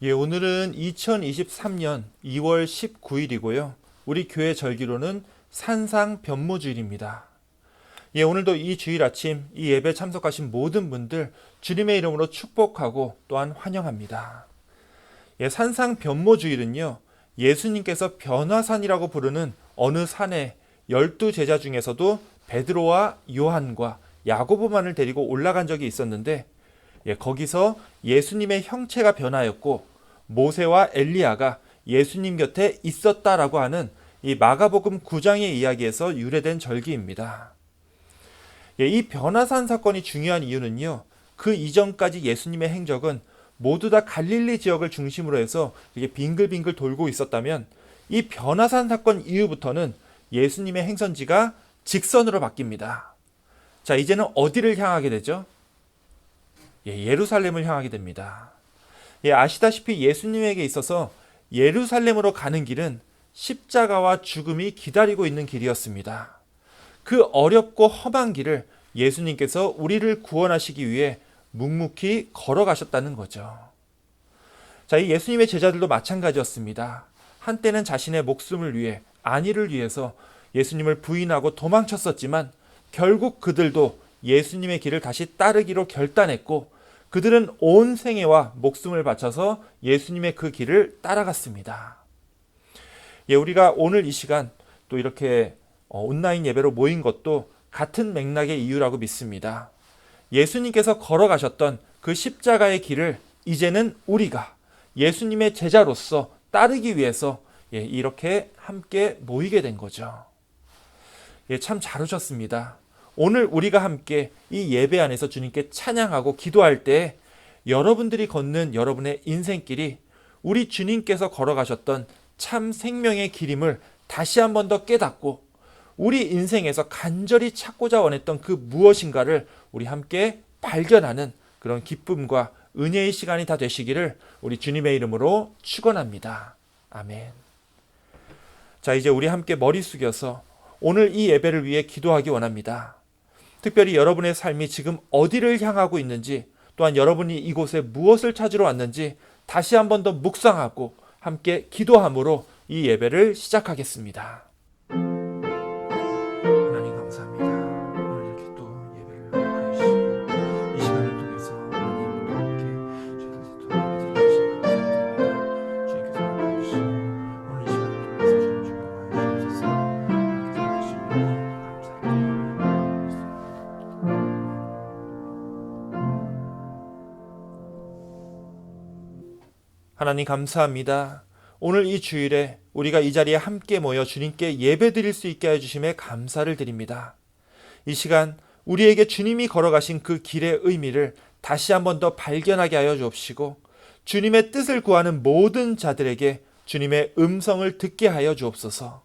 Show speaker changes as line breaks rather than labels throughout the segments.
오늘은 2023년 2월 19일이고요. 우리 교회 절기로는 산상 변모주일입니다. 오늘도 이 주일 아침 이 예배 참석하신 모든 분들 주님의 이름으로 축복하고 또한 환영합니다. 산상 변모주일은요, 예수님께서 변화산이라고 부르는 어느 산에 12제자 중에서도 베드로와 요한과 야고보만을 데리고 올라간 적이 있었는데, 거기서 예수님의 형체가 변하였고 모세와 엘리야가 예수님 곁에 있었다라고 하는 이 마가복음 9장의 이야기에서 유래된 절기입니다. 이 변화산 사건이 중요한 이유는요, 그 이전까지 예수님의 행적은 모두 다 갈릴리 지역을 중심으로 해서 이렇게 빙글빙글 돌고 있었다면, 이 변화산 사건 이후부터는 예수님의 행선지가 직선으로 바뀝니다. 자, 이제는 어디를 향하게 되죠? 예루살렘을 향하게 됩니다. 아시다시피 예수님에게 있어서 예루살렘으로 가는 길은 십자가와 죽음이 기다리고 있는 길이었습니다. 그 어렵고 험한 길을 예수님께서 우리를 구원하시기 위해 묵묵히 걸어가셨다는 거죠. 자, 이 예수님의 제자들도 마찬가지였습니다. 한때는 자신의 목숨을 위해, 안위를 위해서 예수님을 부인하고 도망쳤었지만 결국 그들도 예수님의 길을 다시 따르기로 결단했고, 그들은 온 생애와 목숨을 바쳐서 예수님의 그 길을 따라갔습니다. 우리가 오늘 이 시간 또 이렇게 온라인 예배로 모인 것도 같은 맥락의 이유라고 믿습니다. 예수님께서 걸어가셨던 그 십자가의 길을 이제는 우리가 예수님의 제자로서 따르기 위해서 이렇게 함께 모이게 된 거죠. 참 잘 오셨습니다. 오늘 우리가 함께 이 예배 안에서 주님께 찬양하고 기도할 때 여러분들이 걷는 여러분의 인생길이 우리 주님께서 걸어가셨던 참 생명의 길임을 다시 한 번 더 깨닫고, 우리 인생에서 간절히 찾고자 원했던 그 무엇인가를 우리 함께 발견하는 그런 기쁨과 은혜의 시간이 다 되시기를 우리 주님의 이름으로 축원합니다. 아멘. 자, 이제 우리 함께 머리 숙여서 오늘 이 예배를 위해 기도하기 원합니다. 특별히 여러분의 삶이 지금 어디를 향하고 있는지, 또한 여러분이 이곳에 무엇을 찾으러 왔는지 다시 한 번 더 묵상하고 함께 기도함으로 이 예배를 시작하겠습니다. 하나님 감사합니다. 오늘 이렇게 또 예배를 해주시고 이 시간을 통해서 하나님과 함께 저희들 또 예배 드리신 감사드립니다. 주님께서 함께해주시고 오늘 이 시간을 통해서 주님 축복하여 주셔서 함께 해주시고 하나님 감사합니다. 오늘 이 주일에 우리가 이 자리에 함께 모여 주님께 예배드릴 수 있게 해주심에 감사를 드립니다. 이 시간 우리에게 주님이 걸어가신 그 길의 의미를 다시 한 번 더 발견하게 하여 주옵시고, 주님의 뜻을 구하는 모든 자들에게 주님의 음성을 듣게 하여 주옵소서.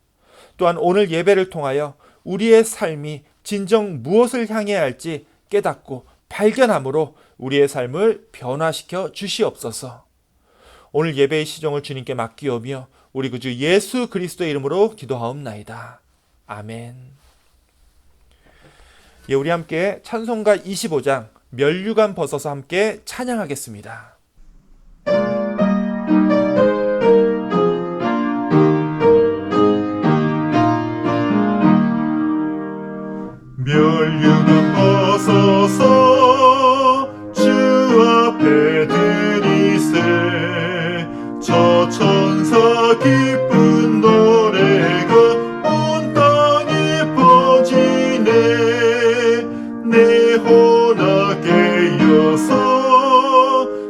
또한 오늘 예배를 통하여 우리의 삶이 진정 무엇을 향해야 할지 깨닫고 발견함으로 우리의 삶을 변화시켜 주시옵소서. 오늘 예배의 시종을 주님께 맡기오며 우리 구주 예수 그리스도의 이름으로 기도하옵나이다. 아멘. 우리 함께 찬송가 25장 면류관 벗어서 함께 찬양하겠습니다.
면류관 벗어서 주 앞에 드리세. 저 천사 기쁜 노래가 온 땅에 퍼지네. 내 혼아 깨어서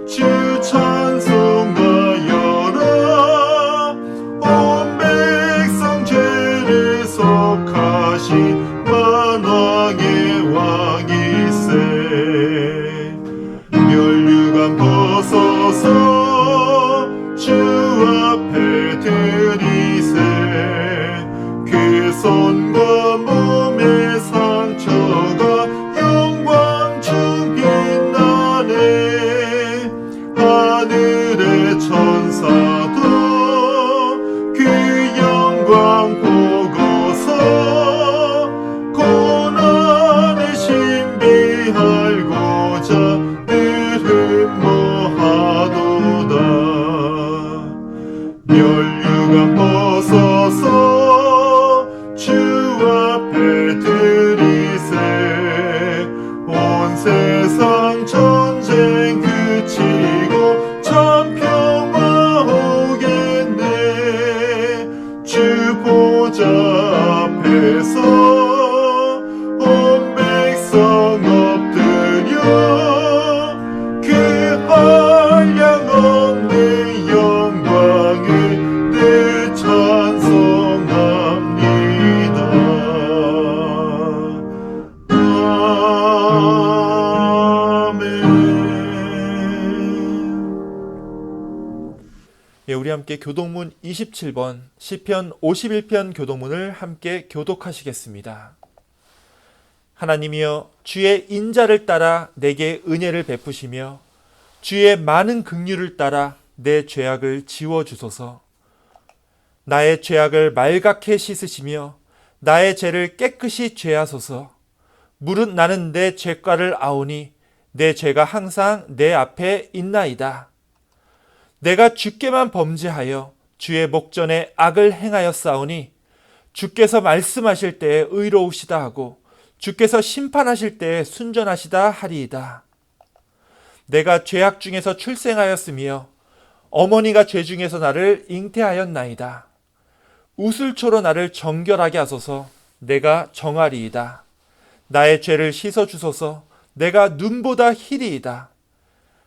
주 찬송하여라. 온 백성 죄를 속하신 만왕의 왕 엎드려 그 한량없는 영광에 내 찬송합니다.
예, 우리 함께 교독문 27번 시편 51편 교독문을 함께 교독하시겠습니다. 하나님이여, 주의 인자를 따라 내게 은혜를 베푸시며 주의 많은 긍휼을 따라 내 죄악을 지워주소서. 나의 죄악을 말갛게 씻으시며 나의 죄를 깨끗이 죄하소서. 무릇 나는 내 죄과를 아오니 내 죄가 항상 내 앞에 있나이다. 내가 주께만 범죄하여 주의 목전에 악을 행하였사오니 주께서 말씀하실 때에 의로우시다 하고 주께서 심판하실 때에 순전하시다 하리이다. 내가 죄악 중에서 출생하였으며 어머니가 죄 중에서 나를 잉태하였나이다. 우슬초로 나를 정결하게 하소서. 내가 정하리이다. 나의 죄를 씻어주소서. 내가 눈보다 희리이다.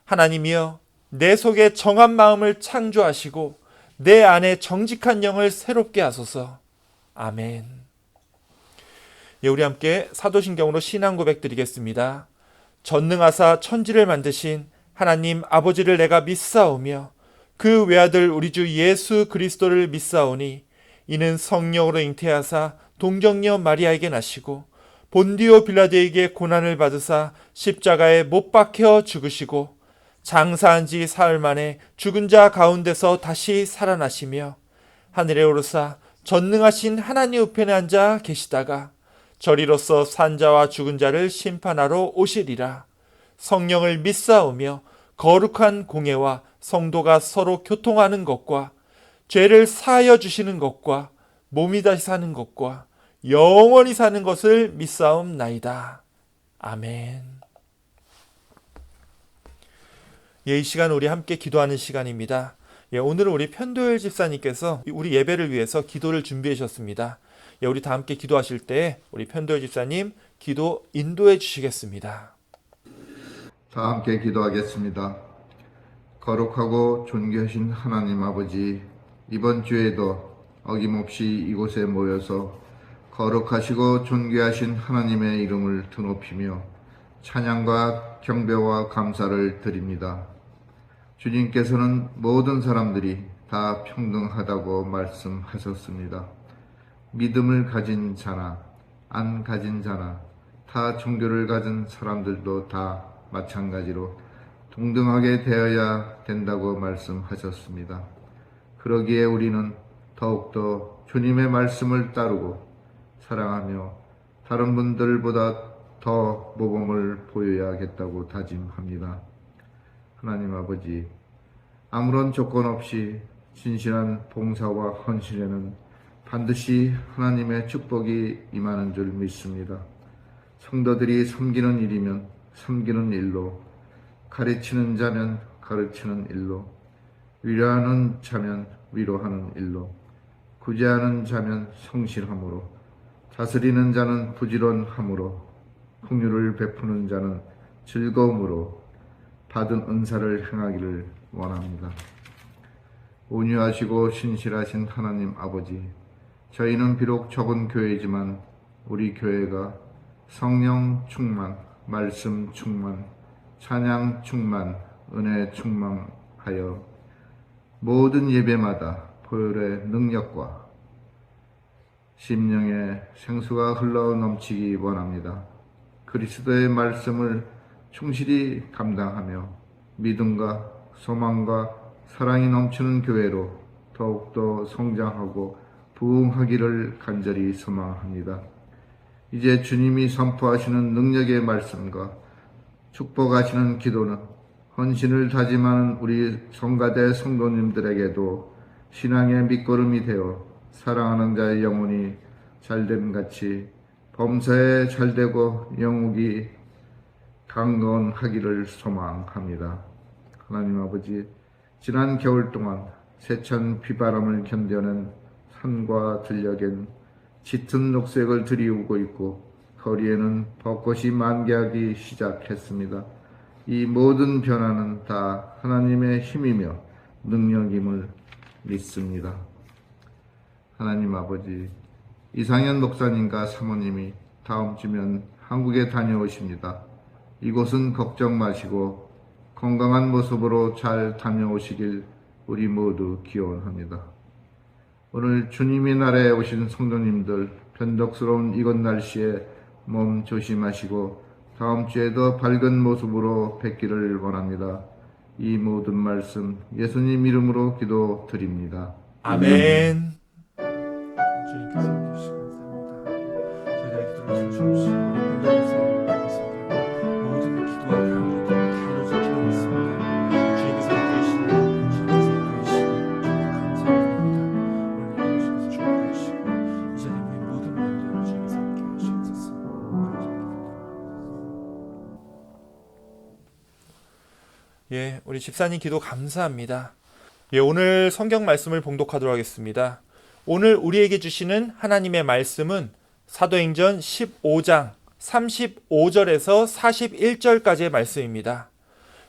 하나님이여, 내 속에 정한 마음을 창조하시고 내 안에 정직한 영을 새롭게 하소서. 아멘. 예, 우리 함께 사도신경으로 신앙 고백 드리겠습니다. 전능하사 천지를 만드신 하나님 아버지를 내가 믿사오며 그 외아들 우리 주 예수 그리스도를 믿사오니 이는 성령으로 잉태하사 동정녀 마리아에게 나시고 본디오 빌라도에게 고난을 받으사 십자가에 못 박혀 죽으시고 장사한 지 사흘 만에 죽은 자 가운데서 다시 살아나시며 하늘에 오르사 전능하신 하나님 우편에 앉아 계시다가 저리로서 산 자와 죽은 자를 심판하러 오시리라. 성령을 믿사오며 거룩한 공예와 성도가 서로 교통하는 것과 죄를 사하여 주시는 것과 몸이 다시 사는 것과 영원히 사는 것을 믿사옵나이다. 아멘. 예, 이 시간 우리 함께 기도하는 시간입니다. 예, 오늘은 우리 편도열 집사님께서 우리 예배를 위해서 기도를 준비해 주셨습니다. 예, 우리 다 함께 기도하실 때 우리 편도열 집사님 기도 인도해 주시겠습니다.
다 함께 기도하겠습니다. 거룩하고 존귀하신 하나님 아버지, 이번 주에도 어김없이 이곳에 모여서 거룩하시고 존귀하신 하나님의 이름을 드높이며 찬양과 경배와 감사를 드립니다. 주님께서는 모든 사람들이 다 평등하다고 말씀하셨습니다. 믿음을 가진 자나 안 가진 자나 타 종교를 가진 사람들도 다 마찬가지로 동등하게 되어야 된다고 말씀하셨습니다. 그러기에 우리는 더욱더 주님의 말씀을 따르고 사랑하며 다른 분들보다 더 모범을 보여야겠다고 다짐합니다. 하나님 아버지, 아무런 조건 없이 진실한 봉사와 헌신에는 반드시 하나님의 축복이 임하는 줄 믿습니다. 성도들이 섬기는 일이면 섬기는 일로, 가르치는 자면 가르치는 일로, 위로하는 자면 위로하는 일로, 구제하는 자면 성실함으로, 다스리는 자는 부지런함으로, 긍휼을 베푸는 자는 즐거움으로 받은 은사를 행하기를 원합니다. 온유하시고 신실하신 하나님 아버지, 저희는 비록 적은 교회이지만 우리 교회가 성령 충만, 말씀 충만, 찬양 충만, 은혜 충만하여 모든 예배마다 보혈의 능력과 심령의 생수가 흘러 넘치기 원합니다. 그리스도의 말씀을 충실히 감당하며 믿음과 소망과 사랑이 넘치는 교회로 더욱더 성장하고 부흥하기를 간절히 소망합니다. 이제 주님이 선포하시는 능력의 말씀과 축복하시는 기도는 헌신을 다짐하는 우리 성가대 성도님들에게도 신앙의 밑거름이 되어 사랑하는 자의 영혼이 잘됨같이 범사에 잘되고 영육이 강건하기를 소망합니다. 하나님 아버지, 지난 겨울 동안 세찬 비바람을 견뎌낸 산과 들녘엔 짙은 녹색을 들이우고 있고 거리에는 벚꽃이 만개하기 시작했습니다. 이 모든 변화는 다 하나님의 힘이며 능력임을 믿습니다. 하나님 아버지, 이상현 목사님과 사모님이 다음 주면 한국에 다녀오십니다. 이곳은 걱정 마시고 건강한 모습으로 잘 다녀오시길 우리 모두 기원합니다. 오늘 주님의 날에 오신 성도님들, 변덕스러운 이곳 날씨에 몸 조심하시고 다음 주에도 밝은 모습으로 뵙기를 원합니다. 이 모든 말씀 예수님 이름으로 기도드립니다.
아멘. 주님께서 해주시기 감사합니다. 저희들의 기도를 들어주시고 모든 기도와 간구를 다 이루어지게 하고 있습니다. 주님께서 함께하시는 주님께서 함께하시는 감사드립니다. 오늘 주님께서 축복하시고 이 자리에 모인 모든 분들 주님께서 함께하시옵소서. 예, 우리 집사님 기도 감사합니다. 예, 오늘 성경 말씀을 봉독하도록 하겠습니다. 오늘 우리에게 주시는 하나님의 말씀은 사도행전 15장 35절에서 41절까지의 말씀입니다.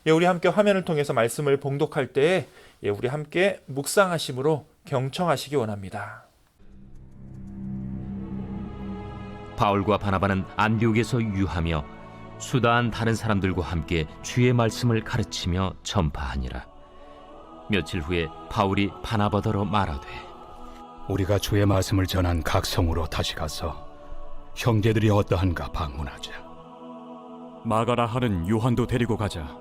예, 우리 함께 화면을 통해서 말씀을 봉독할 때에 우리 함께 묵상하심으로 경청하시기 원합니다.
바울과 바나바는 안디옥에서 유하며 수다한 다른 사람들과 함께 주의 말씀을 가르치며 전파하니라. 며칠 후에 바울이 바나바더러 말하되
우리가 주의 말씀을 전한 각 성으로 다시 가서 형제들이 어떠한가 방문하자.
마가라 하는 요한도 데리고 가자.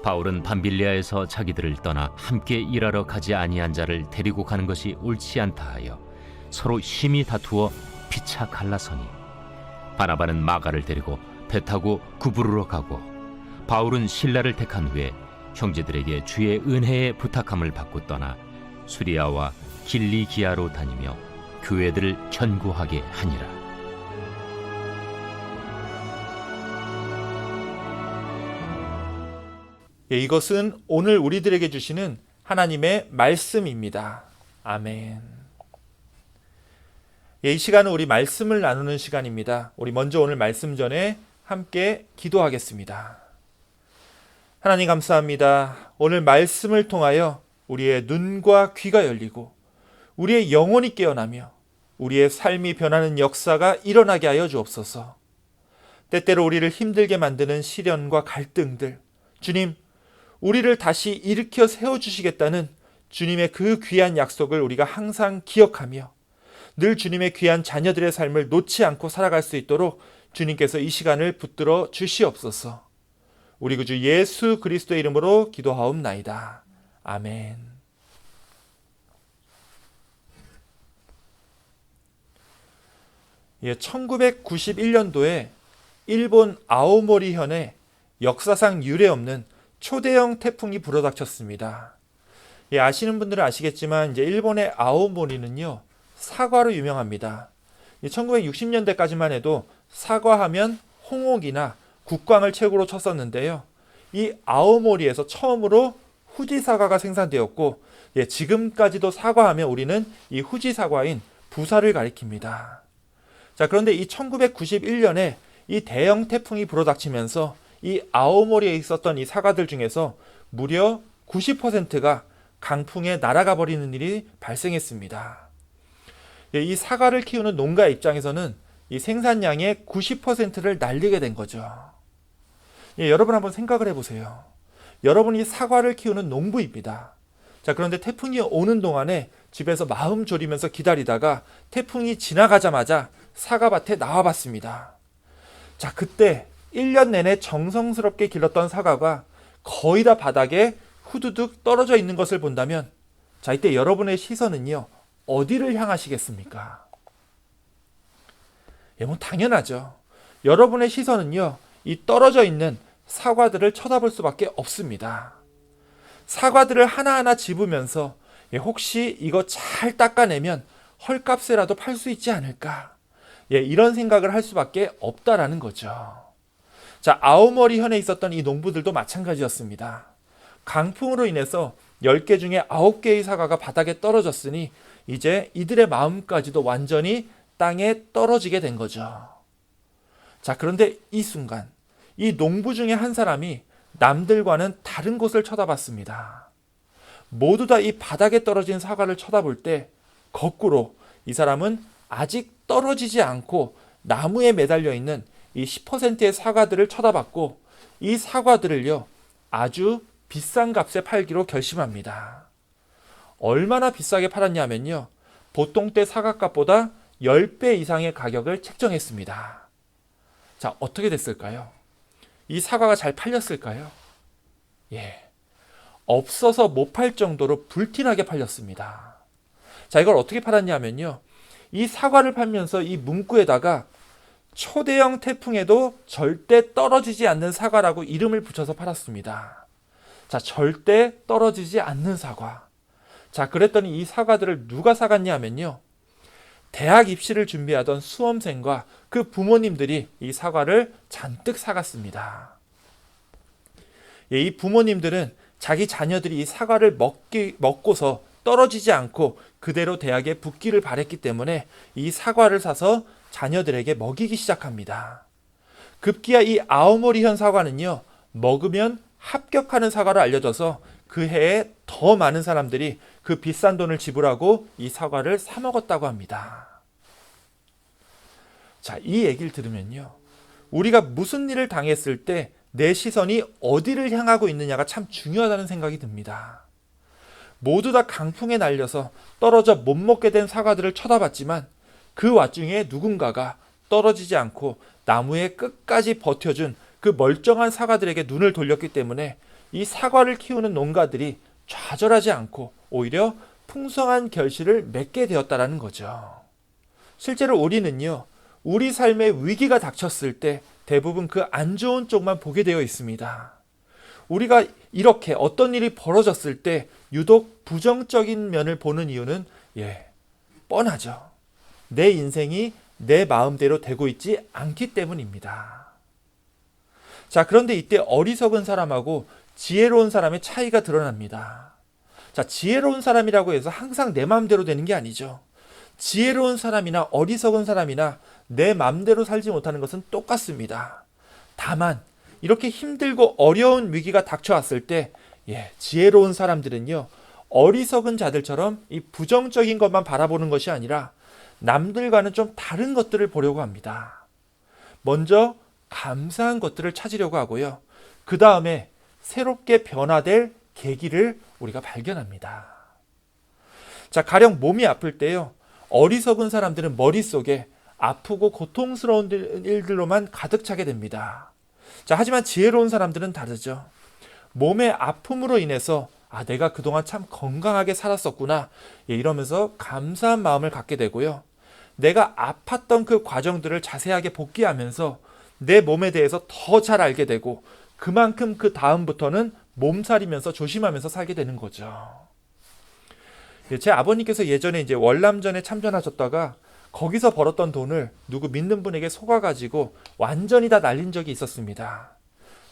바울은 밤빌리아에서 자기들을 떠나 함께 일하러 가지 아니한 자를 데리고 가는 것이 옳지 않다 하여 서로 심히 다투어 피차 갈라서니 바나바는 마가를 데리고 배 타고 구브로로 가고 바울은 실라를 택한 후에 형제들에게 주의 은혜에 부탁함을 받고 떠나 수리아와 길리기아로 다니며 교회들을 견고하게 하니라.
예, 이것은 오늘 우리들에게 주시는 하나님의 말씀입니다. 아멘. 예, 이 시간은 우리 말씀을 나누는 시간입니다. 우리 먼저 오늘 말씀 전에 함께 기도하겠습니다. 하나님 감사합니다. 오늘 말씀을 통하여 우리의 눈과 귀가 열리고 우리의 영혼이 깨어나며 우리의 삶이 변하는 역사가 일어나게 하여 주옵소서. 때때로 우리를 힘들게 만드는 시련과 갈등들, 주님, 우리를 다시 일으켜 세워주시겠다는 주님의 그 귀한 약속을 우리가 항상 기억하며 늘 주님의 귀한 자녀들의 삶을 놓지 않고 살아갈 수 있도록 주님께서 이 시간을 붙들어 주시옵소서. 우리 구주 예수 그리스도의 이름으로 기도하옵나이다. 아멘. 예, 1991년도에 일본 아오모리현에 역사상 유례없는 초대형 태풍이 불어닥쳤습니다. 예, 아시는 분들은 아시겠지만 이제 일본의 아오모리는요 사과로 유명합니다. 1960년대까지만 해도 사과하면 홍옥이나 국광을 최고로 쳤었는데요. 이 아오모리에서 처음으로 후지 사과가 생산되었고, 예, 지금까지도 사과하면 우리는 이 후지 사과인 부사를 가리킵니다. 자, 그런데 이 1991년에 이 대형 태풍이 불어닥치면서 이 아오모리에 있었던 이 사과들 중에서 무려 90%가 강풍에 날아가 버리는 일이 발생했습니다. 예, 이 사과를 키우는 농가 입장에서는 이 생산량의 90%를 날리게 된 거죠. 예, 여러분 한번 생각을 해보세요. 여러분이 사과를 키우는 농부입니다. 자, 그런데 태풍이 오는 동안에 집에서 마음 졸이면서 기다리다가 태풍이 지나가자마자 사과밭에 나와봤습니다. 자, 그때 1년 내내 정성스럽게 길렀던 사과가 거의 다 바닥에 후두둑 떨어져 있는 것을 본다면, 자, 이때 여러분의 시선은요, 어디를 향하시겠습니까? 예, 뭐 당연하죠. 여러분의 시선은요, 이 떨어져 있는 사과들을 쳐다볼 수밖에 없습니다. 사과들을 하나하나 집으면서 혹시 이거 잘 닦아내면 헐값에라도 팔 수 있지 않을까? 예, 이런 생각을 할 수밖에 없다라는 거죠. 자, 아오모리 현에 있었던 이 농부들도 마찬가지였습니다. 강풍으로 인해서 10개 중에 9개의 사과가 바닥에 떨어졌으니 이제 이들의 마음까지도 완전히 땅에 떨어지게 된 거죠. 자, 그런데 이 순간 이 농부 중에 한 사람이 남들과는 다른 곳을 쳐다봤습니다. 모두 다 이 바닥에 떨어진 사과를 쳐다볼 때 거꾸로 이 사람은 아직 떨어지지 않고 나무에 매달려 있는 이 10%의 사과들을 쳐다봤고 이 사과들을요 아주 비싼 값에 팔기로 결심합니다. 얼마나 비싸게 팔았냐면요, 보통 때 사과값보다 10배 이상의 가격을 책정했습니다. 자, 어떻게 됐을까요? 이 사과가 잘 팔렸을까요? 예, 없어서 못 팔 정도로 불티나게 팔렸습니다. 자, 이걸 어떻게 팔았냐면요, 이 사과를 팔면서 이 문구에다가 초대형 태풍에도 절대 떨어지지 않는 사과라고 이름을 붙여서 팔았습니다. 자, 절대 떨어지지 않는 사과. 자, 그랬더니 이 사과들을 누가 사갔냐 하면요, 대학 입시를 준비하던 수험생과 그 부모님들이 이 사과를 잔뜩 사갔습니다. 예, 이 부모님들은 자기 자녀들이 이 사과를 먹고서 떨어지지 않고 그대로 대학에 붙기를 바랬기 때문에 이 사과를 사서 자녀들에게 먹이기 시작합니다. 급기야 이 아오모리현 사과는요, 먹으면 합격하는 사과로 알려져서 그 해에 더 많은 사람들이 그 비싼 돈을 지불하고 이 사과를 사 먹었다고 합니다. 자, 이 얘기를 들으면요, 우리가 무슨 일을 당했을 때 내 시선이 어디를 향하고 있느냐가 참 중요하다는 생각이 듭니다. 모두 다 강풍에 날려서 떨어져 못 먹게 된 사과들을 쳐다봤지만 그 와중에 누군가가 떨어지지 않고 나무에 끝까지 버텨준 그 멀쩡한 사과들에게 눈을 돌렸기 때문에 이 사과를 키우는 농가들이 좌절하지 않고 오히려 풍성한 결실을 맺게 되었다는 거죠. 실제로 우리는요, 우리 삶에 위기가 닥쳤을 때 대부분 그 안 좋은 쪽만 보게 되어 있습니다. 우리가 이렇게 어떤 일이 벌어졌을 때 유독 부정적인 면을 보는 이유는 뻔하죠. 내 인생이 내 마음대로 되고 있지 않기 때문입니다. 자, 그런데 이때 어리석은 사람하고 지혜로운 사람의 차이가 드러납니다. 자, 지혜로운 사람이라고 해서 항상 내 마음대로 되는 게 아니죠. 지혜로운 사람이나 어리석은 사람이나 내 마음대로 살지 못하는 것은 똑같습니다. 다만 이렇게 힘들고 어려운 위기가 닥쳐왔을 때 지혜로운 사람들은요, 어리석은 자들처럼 이 부정적인 것만 바라보는 것이 아니라 남들과는 좀 다른 것들을 보려고 합니다. 먼저 감사한 것들을 찾으려고 하고요, 그 다음에 새롭게 변화될 계기를 우리가 발견합니다. 자, 가령 몸이 아플 때요, 어리석은 사람들은 머릿속에 아프고 고통스러운 일들로만 가득 차게 됩니다. 자, 하지만 지혜로운 사람들은 다르죠. 몸의 아픔으로 인해서 내가 그동안 참 건강하게 살았었구나, 이러면서 감사한 마음을 갖게 되고요, 내가 아팠던 그 과정들을 자세하게 복기하면서 내 몸에 대해서 더 잘 알게 되고 그만큼 그 다음부터는 몸살이면서 조심하면서 살게 되는 거죠. 제 아버님께서 예전에 이제 월남전에 참전하셨다가 거기서 벌었던 돈을 누구 믿는 분에게 속아가지고 완전히 다 날린 적이 있었습니다.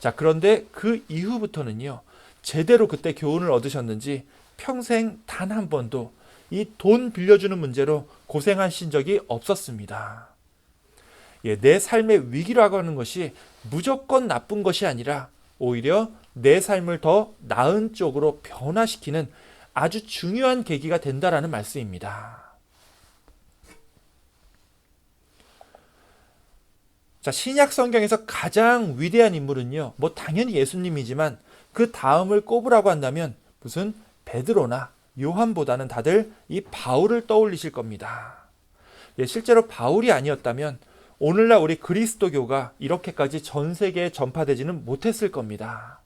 자, 그런데 그 이후부터는요, 제대로 그때 교훈을 얻으셨는지 평생 단 한 번도 이 돈 빌려주는 문제로 고생하신 적이 없었습니다. 내 삶의 위기라고 하는 것이 무조건 나쁜 것이 아니라 오히려 내 삶을 더 나은 쪽으로 변화시키는 아주 중요한 계기가 된다라는 말씀입니다. 자, 신약 성경에서 가장 위대한 인물은요, 당연히 예수님이지만 그 다음을 꼽으라고 한다면 무슨 베드로나 요한보다는 다들 이 바울을 떠올리실 겁니다. 실제로 바울이 아니었다면 오늘날 우리 그리스도교가 이렇게까지 전 세계에 전파되지는 못했을 겁니다.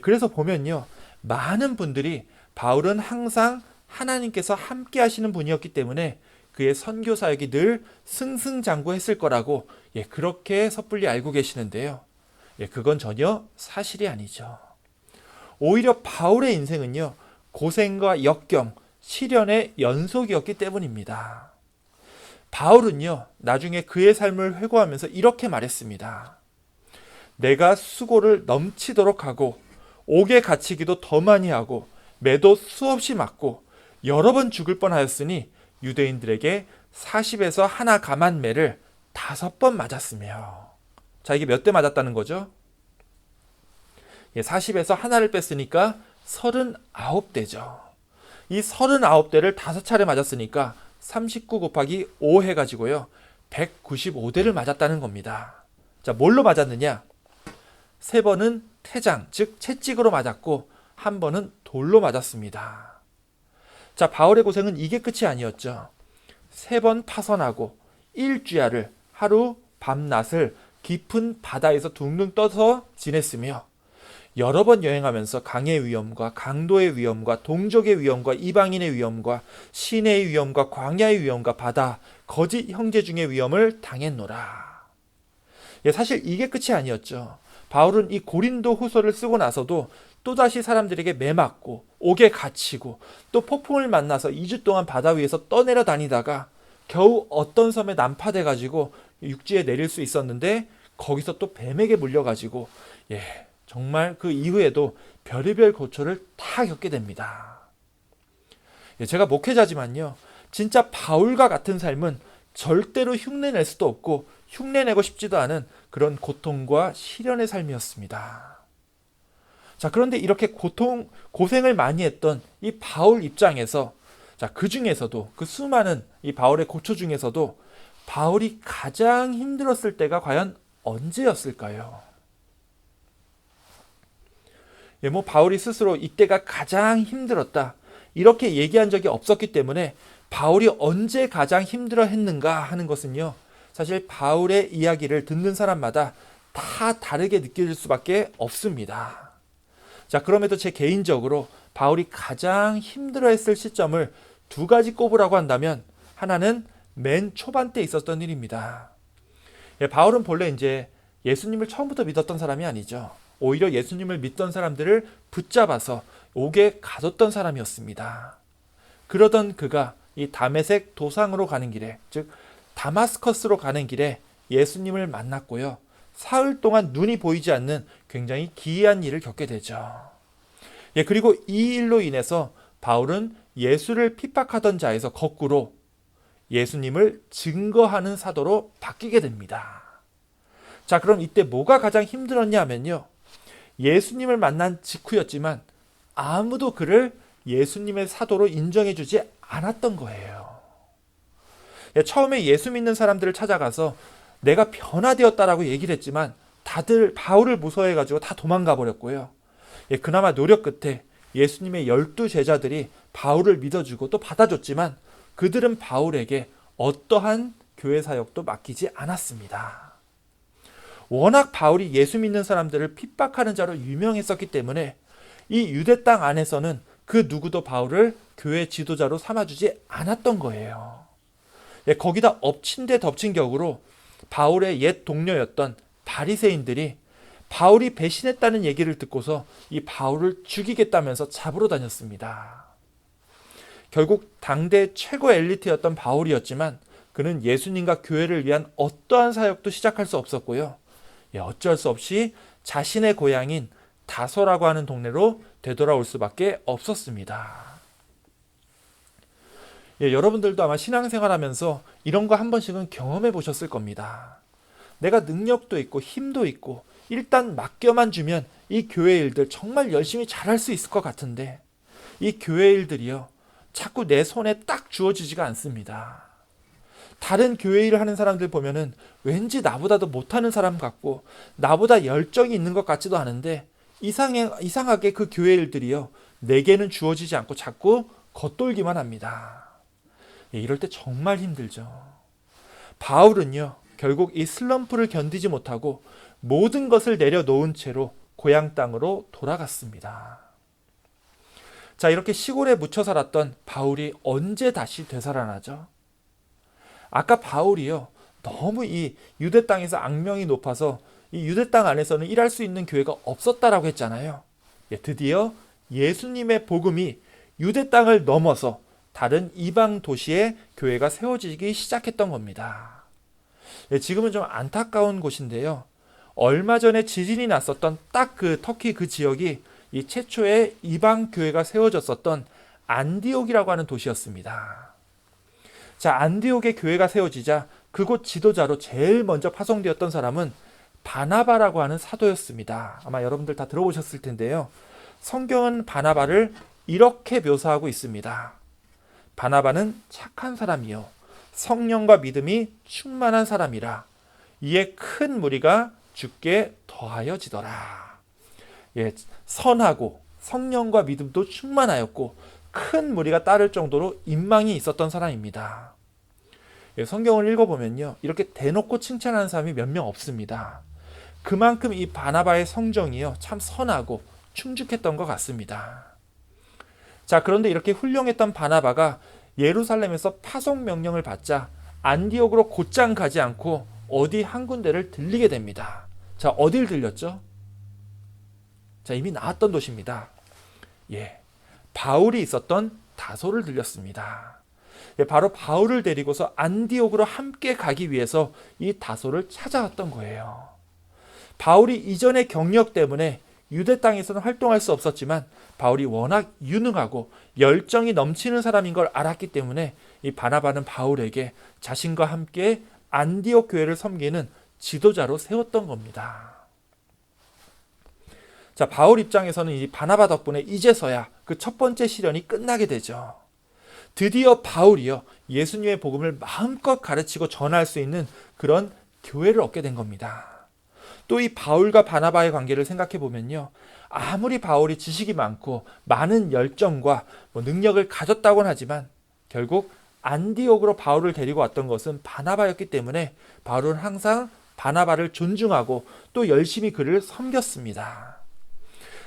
그래서 보면요, 많은 분들이 바울은 항상 하나님께서 함께 하시는 분이었기 때문에 그의 선교 사역이 늘 승승장구했을 거라고 그렇게 섣불리 알고 계시는데요, 그건 전혀 사실이 아니죠. 오히려 바울의 인생은요, 고생과 역경, 시련의 연속이었기 때문입니다. 바울은요, 나중에 그의 삶을 회고하면서 이렇게 말했습니다. 내가 수고를 넘치도록 하고 옥에 갇히기도 더 많이 하고 매도 수없이 맞고 여러 번 죽을 뻔하였으니 유대인들에게 40에서 하나 감한 매를 5번 맞았으며, 자, 이게 몇 대 맞았다는 거죠? 40에서 하나를 뺐으니까 39대죠. 이 39대를 5차례 맞았으니까 39 곱하기 5 해가지고요, 195대를 맞았다는 겁니다. 자, 뭘로 맞았느냐? 3번은 태장, 즉 채찍으로 맞았고 1번은 돌로 맞았습니다. 자, 바울의 고생은 이게 끝이 아니었죠. 3번 파선하고 일주야를 하루 밤낮을 깊은 바다에서 둥둥 떠서 지냈으며, 여러 번 여행하면서 강의 위험과 강도의 위험과 동족의 위험과 이방인의 위험과 시내의 위험과 광야의 위험과 바다, 거짓 형제 중의 위험을 당했노라. 사실 이게 끝이 아니었죠. 바울은 이 고린도 후서를 쓰고 나서도 또다시 사람들에게 매맞고 옥에 갇히고 또 폭풍을 만나서 2주 동안 바다 위에서 떠내려 다니다가 겨우 어떤 섬에 난파돼 가지고 육지에 내릴 수 있었는데, 거기서 또 뱀에게 물려가지고 정말 그 이후에도 별의별 고초를 다 겪게 됩니다. 제가 목회자지만요, 진짜 바울과 같은 삶은 절대로 흉내낼 수도 없고 흉내내고 싶지도 않은 그런 고통과 시련의 삶이었습니다. 자, 그런데 이렇게 고생을 많이 했던 이 바울 입장에서, 자, 그 중에서도, 그 수많은 이 바울의 고초 중에서도 바울이 가장 힘들었을 때가 과연 언제였을까요? 바울이 스스로 이때가 가장 힘들었다, 이렇게 얘기한 적이 없었기 때문에 바울이 언제 가장 힘들어 했는가 하는 것은요, 사실 바울의 이야기를 듣는 사람마다 다 다르게 느껴질 수밖에 없습니다. 자, 그럼에도 제 개인적으로 바울이 가장 힘들어 했을 시점을 2가지 꼽으라고 한다면, 하나는 맨 초반 때 있었던 일입니다. 바울은 본래 이제 예수님을 처음부터 믿었던 사람이 아니죠. 오히려 예수님을 믿던 사람들을 붙잡아서 옥에 가뒀던 사람이었습니다. 그러던 그가 이 다메섹 도상으로 가는 길에, 즉 다마스커스로 가는 길에 예수님을 만났고요, 사흘 동안 눈이 보이지 않는 굉장히 기이한 일을 겪게 되죠. 그리고 이 일로 인해서 바울은 예수를 핍박하던 자에서 거꾸로 예수님을 증거하는 사도로 바뀌게 됩니다. 자, 그럼 이때 뭐가 가장 힘들었냐 하면요, 예수님을 만난 직후였지만 아무도 그를 예수님의 사도로 인정해주지 않았던 거예요. 처음에 예수 믿는 사람들을 찾아가서 내가 변화되었다라고 얘기를 했지만 다들 바울을 무서워해가지고 다 도망가 버렸고요. 그나마 노력 끝에 예수님의 12 제자들이 바울을 믿어주고 또 받아줬지만 그들은 바울에게 어떠한 교회 사역도 맡기지 않았습니다. 워낙 바울이 예수 믿는 사람들을 핍박하는 자로 유명했었기 때문에 이 유대 땅 안에서는 그 누구도 바울을 교회 지도자로 삼아주지 않았던 거예요. 거기다 엎친 데 덮친 격으로 바울의 옛 동료였던 바리새인들이 바울이 배신했다는 얘기를 듣고서 이 바울을 죽이겠다면서 잡으러 다녔습니다. 결국 당대 최고 엘리트였던 바울이었지만 그는 예수님과 교회를 위한 어떠한 사역도 시작할 수 없었고요. 어쩔 수 없이 자신의 고향인 다소라고 하는 동네로 되돌아올 수밖에 없었습니다. 여러분들도 아마 신앙생활하면서 이런 거 한 번씩은 경험해 보셨을 겁니다. 내가 능력도 있고 힘도 있고 일단 맡겨만 주면 이 교회 일들 정말 열심히 잘할 수 있을 것 같은데 이 교회 일들이요, 자꾸 내 손에 딱 주어지지가 않습니다. 다른 교회 일을 하는 사람들 보면은 왠지 나보다도 못하는 사람 같고 나보다 열정이 있는 것 같지도 않은데 이상하게 그 교회 일들이요, 내게는 주어지지 않고 자꾸 겉돌기만 합니다. 이럴 때 정말 힘들죠. 바울은요, 결국 이 슬럼프를 견디지 못하고 모든 것을 내려놓은 채로 고향 땅으로 돌아갔습니다. 자, 이렇게 시골에 묻혀 살았던 바울이 언제 다시 되살아나죠? 아까 바울이요, 너무 이 유대 땅에서 악명이 높아서 이 유대 땅 안에서는 일할 수 있는 교회가 없었다라고 했잖아요. 드디어 예수님의 복음이 유대 땅을 넘어서 다른 이방 도시에 교회가 세워지기 시작했던 겁니다. 지금은 좀 안타까운 곳인데요. 얼마 전에 지진이 났었던 딱 그 터키 그 지역이 이 최초의 이방 교회가 세워졌었던 안디옥이라고 하는 도시였습니다. 자, 안디옥의 교회가 세워지자 그곳 지도자로 제일 먼저 파송되었던 사람은 바나바라고 하는 사도였습니다. 아마 여러분들 다 들어보셨을 텐데요. 성경은 바나바를 이렇게 묘사하고 있습니다. 바나바는 착한 사람이요 성령과 믿음이 충만한 사람이라 이에 큰 무리가 주께 더하여지더라. 예, 선하고 성령과 믿음도 충만하였고 큰 무리가 따를 정도로 인망이 있었던 사람입니다. 예, 성경을 읽어보면요, 이렇게 대놓고 칭찬하는 사람이 몇 명 없습니다. 그만큼 이 바나바의 성정이요 참 선하고 충직했던 것 같습니다. 자, 그런데 이렇게 훌륭했던 바나바가 예루살렘에서 파송 명령을 받자 안디옥으로 곧장 가지 않고 어디 한 군데를 들리게 됩니다. 자, 어딜 들렸죠? 자, 이미 나왔던 도시입니다. 예, 바울이 있었던 다소를 들렸습니다. 예, 바로 바울을 데리고서 안디옥으로 함께 가기 위해서 이 다소를 찾아왔던 거예요. 바울이 이전의 경력 때문에 유대 땅에서는 활동할 수 없었지만 바울이 워낙 유능하고 열정이 넘치는 사람인 걸 알았기 때문에 이 바나바는 바울에게 자신과 함께 안디옥 교회를 섬기는 지도자로 세웠던 겁니다. 자, 바울 입장에서는 이 바나바 덕분에 이제서야 그 첫 번째 시련이 끝나게 되죠. 드디어 바울이요 예수님의 복음을 마음껏 가르치고 전할 수 있는 그런 교회를 얻게 된 겁니다. 또 이 바울과 바나바의 관계를 생각해 보면요, 아무리 바울이 지식이 많고 많은 열정과 능력을 가졌다고는 하지만 결국 안디옥으로 바울을 데리고 왔던 것은 바나바였기 때문에 바울은 항상 바나바를 존중하고 또 열심히 그를 섬겼습니다.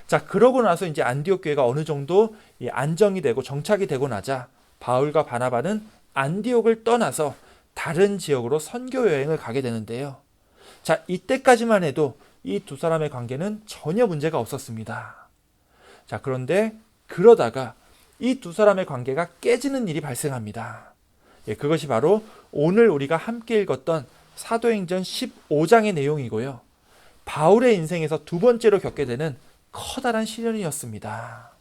자, 그러고 나서 이제 안디옥 교회가 어느 정도 안정이 되고 정착이 되고 나자 바울과 바나바는 안디옥을 떠나서 다른 지역으로 선교 여행을 가게 되는데요. 자, 이때까지만 해도 이 두 사람의 관계는 전혀 문제가 없었습니다. 자, 그런데 그러다가 이 두 사람의 관계가 깨지는 일이 발생합니다. 예, 그것이 바로 오늘 우리가 함께 읽었던 사도행전 15장의 내용이고요. 바울의 인생에서 두 번째로 겪게 되는 커다란 시련이었습니다.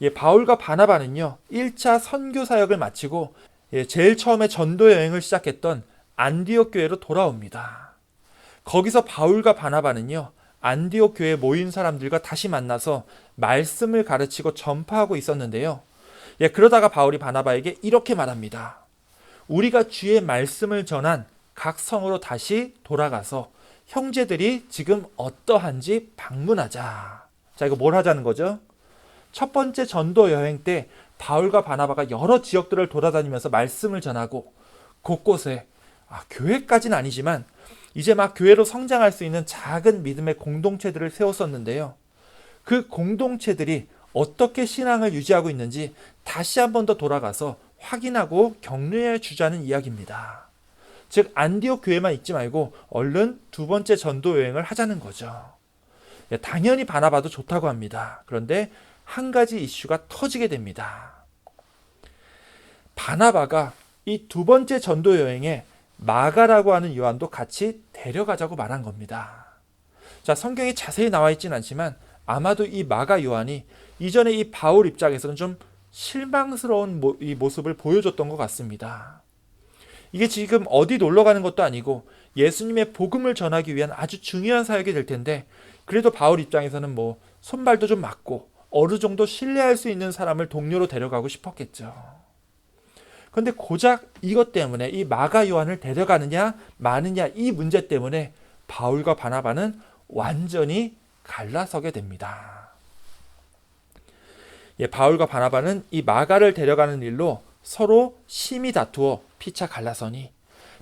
예, 바울과 바나바는요 1차 선교 사역을 마치고 제일 처음에 전도 여행을 시작했던 안디옥 교회로 돌아옵니다. 거기서 바울과 바나바는요 안디옥 교회에 모인 사람들과 다시 만나서 말씀을 가르치고 전파하고 있었는데요. 예, 그러다가 바울이 바나바에게 이렇게 말합니다. 우리가 주의 말씀을 전한 각 성으로 다시 돌아가서 형제들이 지금 어떠한지 방문하자. 자, 이거 뭘 하자는 거죠? 첫 번째 전도 여행 때 바울과 바나바가 여러 지역들을 돌아다니면서 말씀을 전하고 곳곳에 교회까지는 아니지만 이제 막 교회로 성장할 수 있는 작은 믿음의 공동체들을 세웠었는데요. 그 공동체들이 어떻게 신앙을 유지하고 있는지 다시 한 번 더 돌아가서 확인하고 격려해 주자는 이야기입니다. 즉 안디옥 교회만 있지 말고 얼른 두 번째 전도 여행을 하자는 거죠. 당연히 바나바도 좋다고 합니다. 그런데 한 가지 이슈가 터지게 됩니다. 바나바가 이 두 번째 전도 여행에 마가라고 하는 요한도 같이 데려가자고 말한 겁니다. 자, 성경에 자세히 나와 있지는 않지만 아마도 이 마가 요한이 이전에 이 바울 입장에서는 좀 실망스러운 이 모습을 보여줬던 것 같습니다. 이게 지금 어디 놀러 가는 것도 아니고 예수님의 복음을 전하기 위한 아주 중요한 사역이 될 텐데 그래도 바울 입장에서는 손발도 좀 맞고 어느 정도 신뢰할 수 있는 사람을 동료로 데려가고 싶었겠죠. 그런데 고작 이것 때문에 이 마가 요한을 데려가느냐 마느냐 이 문제 때문에 바울과 바나바는 완전히 갈라서게 됩니다. 바울과 바나바는 이 마가를 데려가는 일로 서로 심히 다투어 피차 갈라서니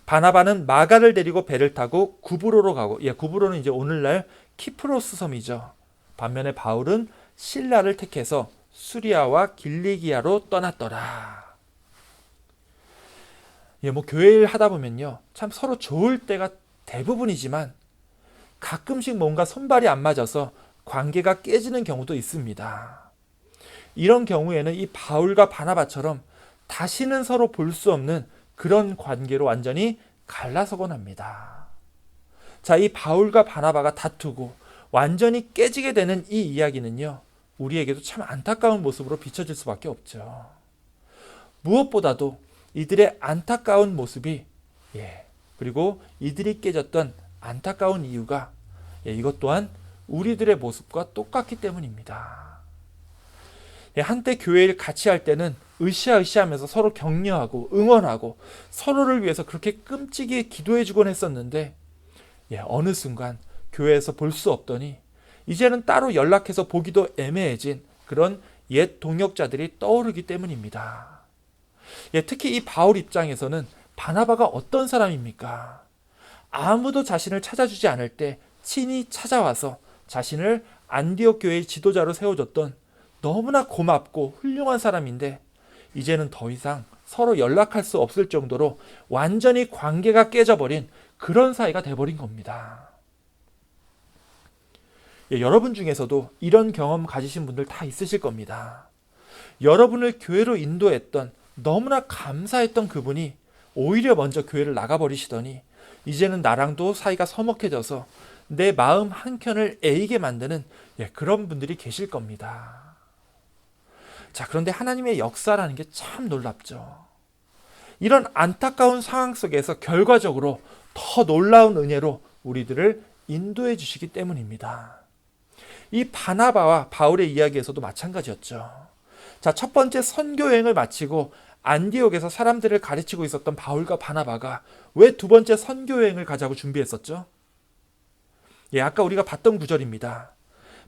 바나바는 마가를 데리고 배를 타고 구브로로 가고, 구브로는 이제 오늘날 키프로스 섬이죠. 반면에 바울은 실라를 택해서 수리아와 길리기아로 떠났더라. 교회를 하다 보면요, 참 서로 좋을 때가 대부분이지만 가끔씩 뭔가 손발이 안 맞아서 관계가 깨지는 경우도 있습니다. 이런 경우에는 이 바울과 바나바처럼 다시는 서로 볼 수 없는 그런 관계로 완전히 갈라서곤 합니다. 자, 이 바울과 바나바가 다투고 완전히 깨지게 되는 이 이야기는요, 우리에게도 참 안타까운 모습으로 비춰질 수밖에 없죠. 무엇보다도 이들의 안타까운 모습이 그리고 이들이 깨졌던 안타까운 이유가 이것 또한 우리들의 모습과 똑같기 때문입니다. 한때 교회를 같이 할 때는 으쌰으쌰하면서 서로 격려하고 응원하고 서로를 위해서 그렇게 끔찍이 기도해주곤 했었는데 어느 순간 교회에서 볼 수 없더니 이제는 따로 연락해서 보기도 애매해진 그런 옛 동역자들이 떠오르기 때문입니다. 특히 이 바울 입장에서는 바나바가 어떤 사람입니까? 아무도 자신을 찾아주지 않을 때 친히 찾아와서 자신을 안디옥 교회의 지도자로 세워줬던 너무나 고맙고 훌륭한 사람인데 이제는 더 이상 서로 연락할 수 없을 정도로 완전히 관계가 깨져버린 그런 사이가 돼버린 겁니다. 여러분 중에서도 이런 경험 가지신 분들 다 있으실 겁니다. 여러분을 교회로 인도했던 너무나 감사했던 그분이 오히려 먼저 교회를 나가버리시더니 이제는 나랑도 사이가 서먹해져서 내 마음 한켠을 애이게 만드는 그런 분들이 계실 겁니다. 자, 그런데 하나님의 역사라는 게 참 놀랍죠. 이런 안타까운 상황 속에서 결과적으로 더 놀라운 은혜로 우리들을 인도해 주시기 때문입니다. 이 바나바와 바울의 이야기에서도 마찬가지였죠. 자, 첫 번째 선교 여행을 마치고 안디옥에서 사람들을 가르치고 있었던 바울과 바나바가 왜 두 번째 선교 여행을 가자고 준비했었죠? 아까 우리가 봤던 구절입니다.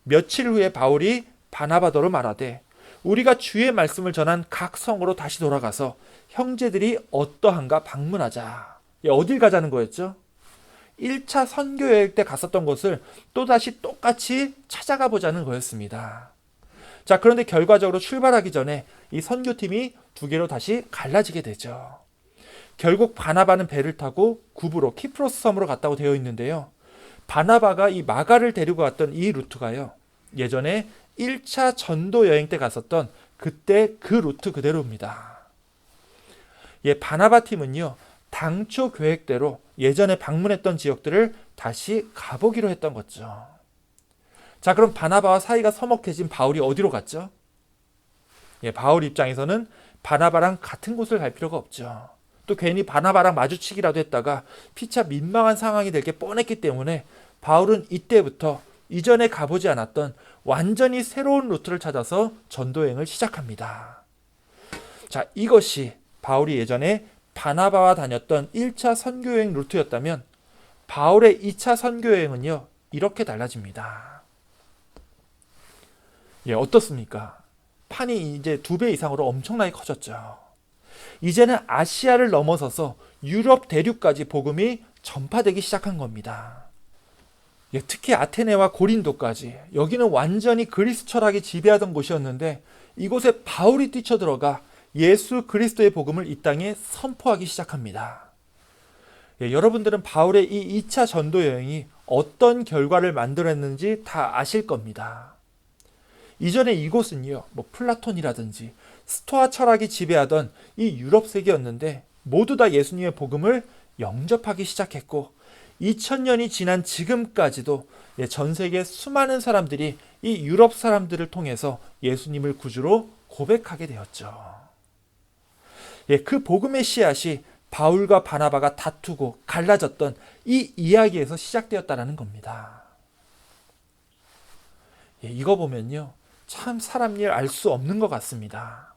며칠 후에 바울이 바나바더로 말하되 우리가 주의 말씀을 전한 각 성으로 다시 돌아가서 형제들이 어떠한가 방문하자. 어딜 가자는 거였죠? 1차 선교 여행 때 갔었던 곳을 또다시 똑같이 찾아가 보자는 거였습니다. 자, 그런데 결과적으로 출발하기 전에 이 선교팀이 두 개로 다시 갈라지게 되죠. 결국 바나바는 배를 타고 구브로 키프로스 섬으로 갔다고 되어 있는데요. 바나바가 이 마가를 데리고 갔던 이 루트가요, 예전에 1차 전도 여행 때 갔었던 그때 그 루트 그대로입니다. 바나바 팀은요, 당초 계획대로 예전에 방문했던 지역들을 다시 가보기로 했던 거죠. 자, 그럼 바나바와 사이가 서먹해진 바울이 어디로 갔죠? 바울 입장에서는 바나바랑 같은 곳을 갈 필요가 없죠. 또 괜히 바나바랑 마주치기라도 했다가 피차 민망한 상황이 될 게 뻔했기 때문에 바울은 이때부터 이전에 가보지 않았던 완전히 새로운 루트를 찾아서 전도여행을 시작합니다. 자, 이것이 바울이 예전에 바나바와 다녔던 1차 선교여행 루트였다면 바울의 2차 선교여행은요, 이렇게 달라집니다. 어떻습니까? 판이 이제 2배 이상으로 엄청나게 커졌죠. 이제는 아시아를 넘어서서 유럽 대륙까지 복음이 전파되기 시작한 겁니다. 특히 아테네와 고린도까지, 여기는 완전히 그리스 철학이 지배하던 곳이었는데 이곳에 바울이 뛰쳐들어가 예수 그리스도의 복음을 이 땅에 선포하기 시작합니다. 여러분들은 바울의 이 2차 전도 여행이 어떤 결과를 만들었는지 다 아실 겁니다. 이전에 이곳은요, 플라톤이라든지 스토아 철학이 지배하던 이 유럽 세계였는데 모두 다 예수님의 복음을 영접하기 시작했고 2000년이 지난 지금까지도 전 세계 수많은 사람들이 이 유럽 사람들을 통해서 예수님을 구주로 고백하게 되었죠. 그 복음의 씨앗이 바울과 바나바가 다투고 갈라졌던 이 이야기에서 시작되었다는 겁니다. 이거 보면요, 참 사람 일 알 수 없는 것 같습니다.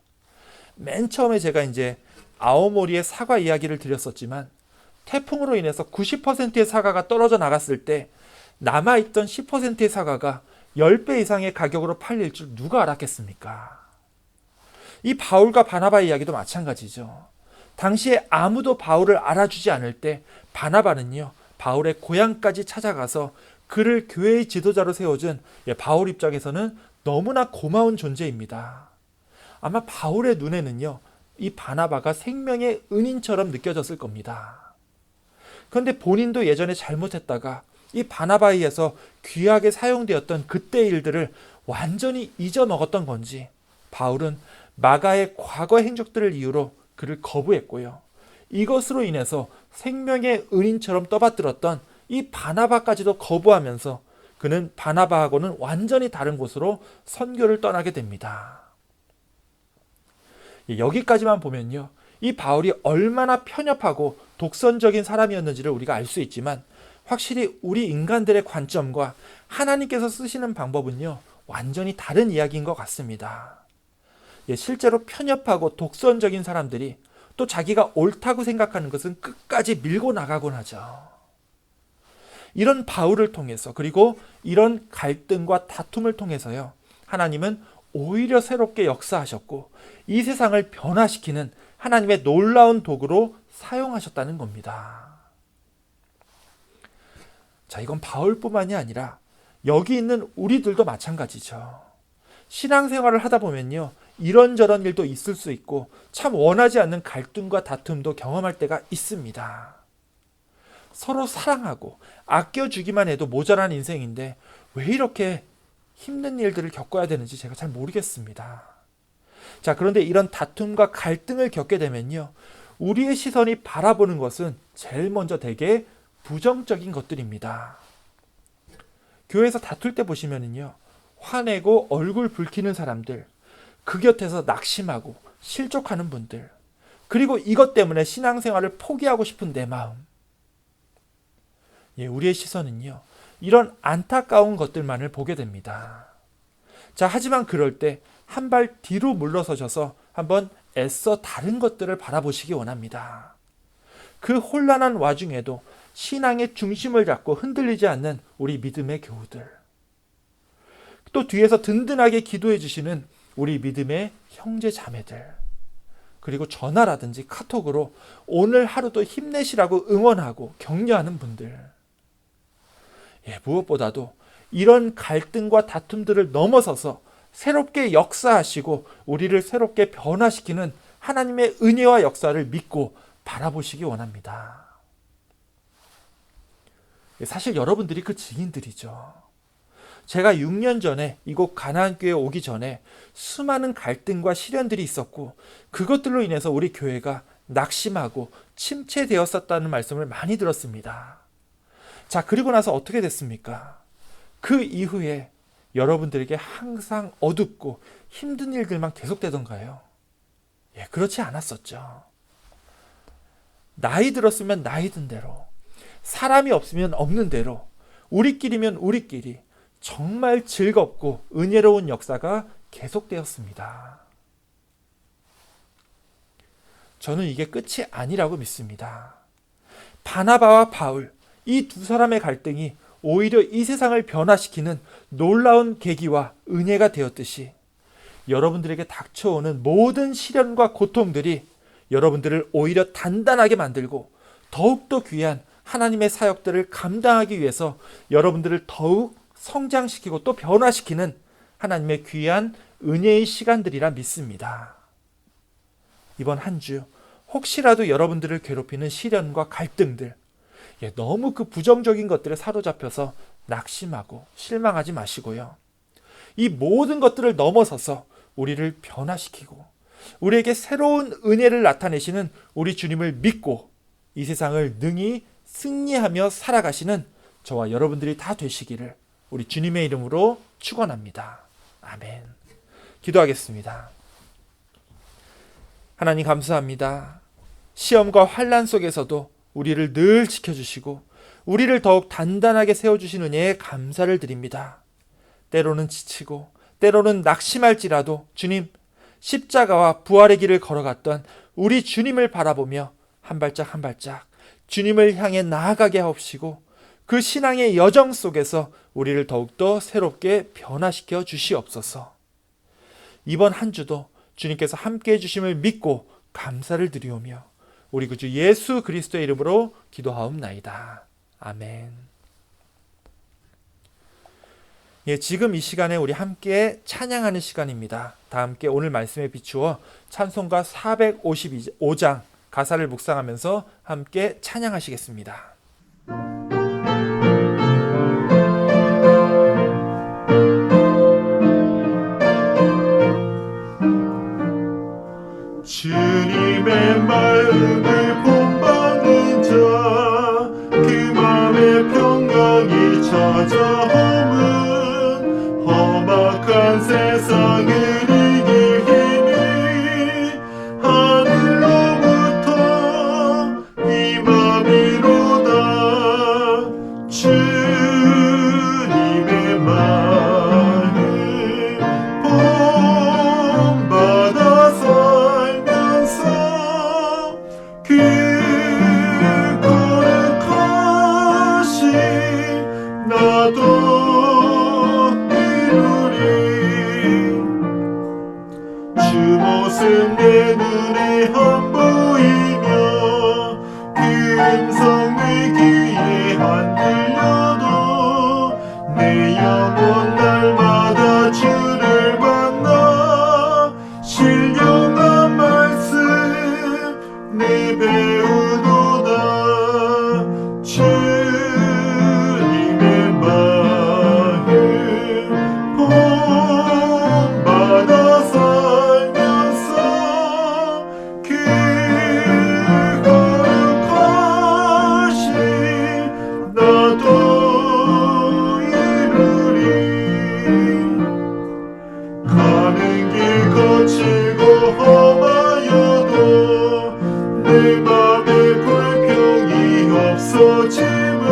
맨 처음에 제가 이제 아오모리의 사과 이야기를 드렸었지만 태풍으로 인해서 90%의 사과가 떨어져 나갔을 때 남아있던 10%의 사과가 10배 이상의 가격으로 팔릴 줄 누가 알았겠습니까? 이 바울과 바나바 이야기도 마찬가지죠. 당시에 아무도 바울을 알아주지 않을 때 바나바는요, 바울의 고향까지 찾아가서 그를 교회의 지도자로 세워준 바울 입장에서는 너무나 고마운 존재입니다. 아마 바울의 눈에는요, 이 바나바가 생명의 은인처럼 느껴졌을 겁니다. 그런데 본인도 예전에 잘못했다가 이 바나바에 의해서 귀하게 사용되었던 그때의 일들을 완전히 잊어먹었던 건지 바울은 마가의 과거 행적들을 이유로 그를 거부했고요. 이것으로 인해서 생명의 은인처럼 떠받들었던 이 바나바까지도 거부하면서 그는 바나바하고는 완전히 다른 곳으로 선교를 떠나게 됩니다. 여기까지만 보면요, 이 바울이 얼마나 편협하고 독선적인 사람이었는지를 우리가 알 수 있지만, 확실히 우리 인간들의 관점과 하나님께서 쓰시는 방법은요, 완전히 다른 이야기인 것 같습니다. 실제로 편협하고 독선적인 사람들이 또 자기가 옳다고 생각하는 것은 끝까지 밀고 나가곤 하죠. 이런 바울을 통해서, 그리고 이런 갈등과 다툼을 통해서요, 하나님은 오히려 새롭게 역사하셨고 이 세상을 변화시키는 하나님의 놀라운 도구로 사용하셨다는 겁니다. 자, 이건 바울뿐만이 아니라 여기 있는 우리들도 마찬가지죠. 신앙생활을 하다 보면요, 이런저런 일도 있을 수 있고 참 원하지 않는 갈등과 다툼도 경험할 때가 있습니다. 서로 사랑하고 아껴주기만 해도 모자란 인생인데 왜 이렇게 힘든 일들을 겪어야 되는지 제가 잘 모르겠습니다. 자, 그런데 이런 다툼과 갈등을 겪게 되면요, 우리의 시선이 바라보는 것은 제일 먼저 되게 부정적인 것들입니다. 교회에서 다툴 때 보시면은요, 화내고 얼굴 붉히는 사람들, 그 곁에서 낙심하고 실족하는 분들, 그리고 이것 때문에 신앙생활을 포기하고 싶은 내 마음. 우리의 시선은요, 이런 안타까운 것들만을 보게 됩니다. 자, 하지만 그럴 때 한 발 뒤로 물러서셔서 한번 애써 다른 것들을 바라보시기 원합니다. 그 혼란한 와중에도 신앙의 중심을 잡고 흔들리지 않는 우리 믿음의 교우들, 또 뒤에서 든든하게 기도해 주시는 우리 믿음의 형제 자매들, 그리고 전화라든지 카톡으로 오늘 하루도 힘내시라고 응원하고 격려하는 분들, 무엇보다도 이런 갈등과 다툼들을 넘어서서 새롭게 역사하시고 우리를 새롭게 변화시키는 하나님의 은혜와 역사를 믿고 바라보시기 원합니다. 사실 여러분들이 그 증인들이죠. 제가 6년 전에 이곳 가나안교회에 오기 전에 수많은 갈등과 시련들이 있었고 그것들로 인해서 우리 교회가 낙심하고 침체되었었다는 말씀을 많이 들었습니다. 자, 그리고 나서 어떻게 됐습니까? 그 이후에 여러분들에게 항상 어둡고 힘든 일들만 계속되던가요? 그렇지 않았었죠. 나이 들었으면 나이 든 대로, 사람이 없으면 없는 대로, 우리끼리면 우리끼리 정말 즐겁고 은혜로운 역사가 계속되었습니다. 저는 이게 끝이 아니라고 믿습니다. 바나바와 바울, 이 두 사람의 갈등이 오히려 이 세상을 변화시키는 놀라운 계기와 은혜가 되었듯이 여러분들에게 닥쳐오는 모든 시련과 고통들이 여러분들을 오히려 단단하게 만들고 더욱더 귀한 하나님의 사역들을 감당하기 위해서 여러분들을 더욱 성장시키고 또 변화시키는 하나님의 귀한 은혜의 시간들이라 믿습니다. 이번 한 주 혹시라도 여러분들을 괴롭히는 시련과 갈등들, 너무 그 부정적인 것들에 사로잡혀서 낙심하고 실망하지 마시고요. 이 모든 것들을 넘어서서 우리를 변화시키고 우리에게 새로운 은혜를 나타내시는 우리 주님을 믿고 이 세상을 능히 승리하며 살아가시는 저와 여러분들이 다 되시기를 우리 주님의 이름으로 축원합니다. 아멘. 기도하겠습니다. 하나님 감사합니다. 시험과 환난 속에서도 우리를 늘 지켜주시고 우리를 더욱 단단하게 세워주신 은혜에 감사를 드립니다. 때로는 지치고 때로는 낙심할지라도 주님, 십자가와 부활의 길을 걸어갔던 우리 주님을 바라보며 한 발짝 한 발짝 주님을 향해 나아가게 하옵시고 그 신앙의 여정 속에서 우리를 더욱더 새롭게 변화시켜 주시옵소서. 이번 한 주도 주님께서 함께해 주심을 믿고 감사를 드리오며 우리 구주 예수 그리스도의 이름으로 기도하옵나이다. 아멘. 지금 이 시간에 우리 함께 찬양하는 시간입니다. 다 함께 오늘 말씀에 비추어 찬송가 455장 가사를 묵상하면서 함께 찬양하시겠습니다.
주님의 마음을 본받는 자, 그 마음의 평강이 찾아오면 험악한 세상을 이길 힘이 나도 이루리. 주 모습 내 눈에 안 보이며 그 음성 내 귀에 안 들려도 내 영혼 날마다 주를 만나 신령한 말씀 내 배우도다. 주님의 마음 본받아 살면서 그 거룩하신 나도 이루리. 가는 길 거칠고 험하여도 내 맘에 불평이 없어짐은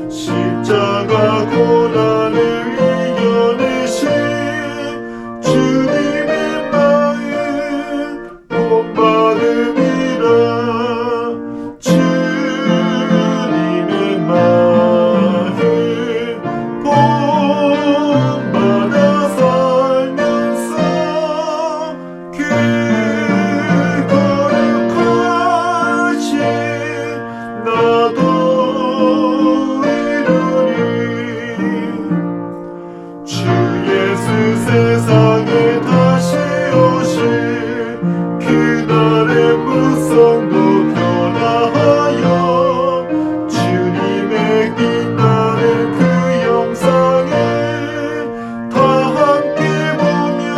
십자가 고난을 이겨내신 주님의 마음 본받음이라. 주님의 마음 본받아 살면서 그 거룩하신 나도 이루리. 주 예수 세상에 다시 오실 그날의 무성도 변화하여 주님의 빛나는 그 영상을 다 함께 보며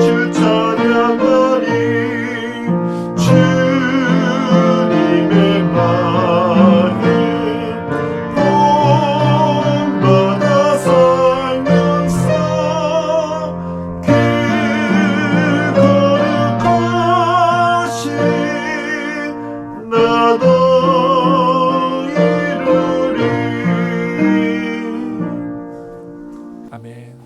주 찬양하리. 주님의 마음 본받아 살면서 그 거룩하신 나도 이루리.
아멘.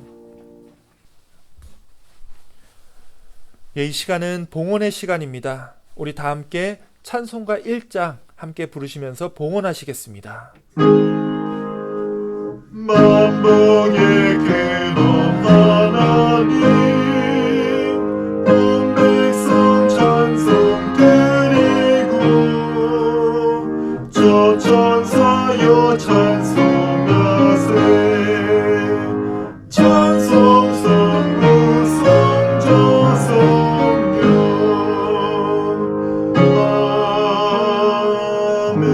예, 이 시간은 봉헌의 시간입니다. 우리 다 함께 찬송가 1장 함께 부르시면서 봉헌하시겠습니다.
만복의 근원 하나님 온 백성 찬송 드리고 저 천사여 찬송하세. 찬송 성부 성자 성령 아멘.